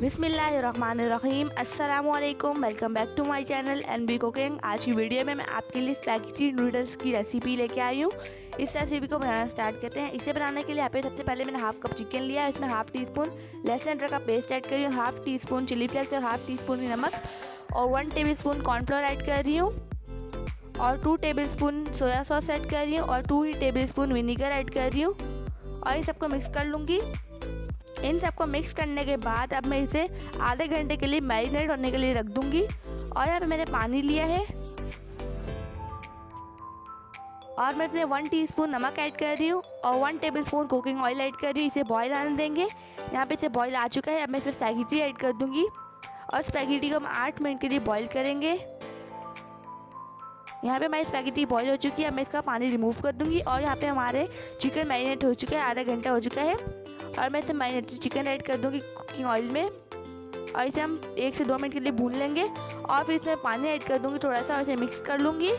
बिस्मिल्लाहिर्रहमानिर्रहीम। अस्सलामुअलैकुम। Welcome back to my channel NB cooking. आज की वीडियो में मैं आपके लिए स्पैगेटी नूडल्स की रेसिपी लेके आई हूँ। इस रेसिपी को बनाना स्टार्ट करते हैं। इसे बनाने के लिए यहाँ पे सबसे पहले मैंने हाफ कप चिकन लिया है। इसमें हाफ टी स्पून लहसुन अदरक का पेस्ट ऐड कर रही हूँ, half teaspoon chilli flakes और हाफ टी स्पून नमक और 1 टेबल स्पून कॉर्नफ्लोर ऐड कर रही हूँ और 2 table spoon soya sauce add कर रही हूँ और 2 ही टेबल स्पून विनीगर ऐड कर रही हूँ और इन सबको मिक्स कर लूँगी। इन सबको मिक्स करने के बाद अब मैं इसे आधे घंटे के लिए मैरिनेट होने के लिए रख दूंगी। और यहाँ पे मैंने पानी लिया है और मैं इसमें 1 टीस्पून नमक ऐड कर रही हूँ और 1 table spoon cooking oil add कर रही हूँ। इसे बॉईल आने देंगे। यहाँ पे इसे बॉईल आ चुका है। अब मैं इसमें स्पैगेटी ऐड कर दूंगी और स्पैगेटी को हम 8 मिनट के लिए बॉईल करेंगे। यहाँ पे हमारी स्पैगेटी बॉईल हो चुकी है। अब मैं इसका पानी रिमूव कर दूंगी और यहाँ पे हमारे चिकन मैरिनेट हो चुका है, आधा घंटा हो चुका है। और मैं इसे मैरिनेटेड चिकन ऐड कर दूंगी कुकिंग ऑयल में और इसे हम 1 से 2 मिनट के लिए भून लेंगे और फिर इसमें पानी ऐड कर दूंगी थोड़ा सा और इसे मिक्स कर लूँगी।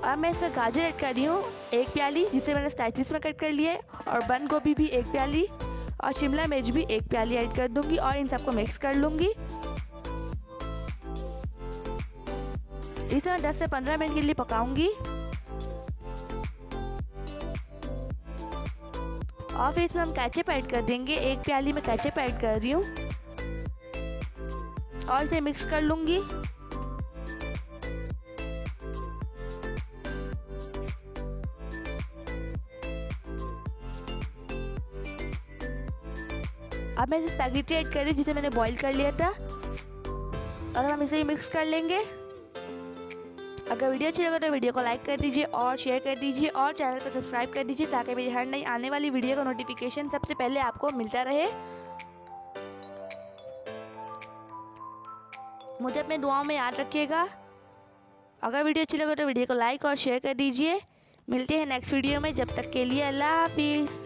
और मैं इसमें गाजर ऐड कर रही हूँ 1 प्याली, जिसे मैंने स्लाइसिस में कट कर लिया है, और बंद गोभी भी 1 प्याली और शिमला मिर्च भी 1 प्याली ऐड कर दूंगी और इन सबको मिक्स कर लूँगी। इसे मैं 10 से 15 मिनट के लिए पकाऊंगी और फिर इसमें हम केचप ऐड कर देंगे। 1 प्याली में केचप ऐड कर रही हूँ और इसे मिक्स कर लूँगी। अब मैं इसे स्पैगेटी ऐड कर रही हूँ जिसे मैंने बॉईल कर लिया था और हम इसे ही मिक्स कर लेंगे। अगर वीडियो अच्छी लगे तो वीडियो को लाइक कर दीजिए और शेयर कर दीजिए और चैनल को सब्सक्राइब कर दीजिए ताकि मेरी हर नई आने वाली वीडियो का नोटिफिकेशन सबसे पहले आपको मिलता रहे। मुझे अपने दुआओं में याद रखिएगा। अगर वीडियो अच्छी लगे तो वीडियो को लाइक और शेयर कर दीजिए। मिलते हैं नेक्स्ट वीडियो में। जब तक के लिए अल्लाह हाफिज़।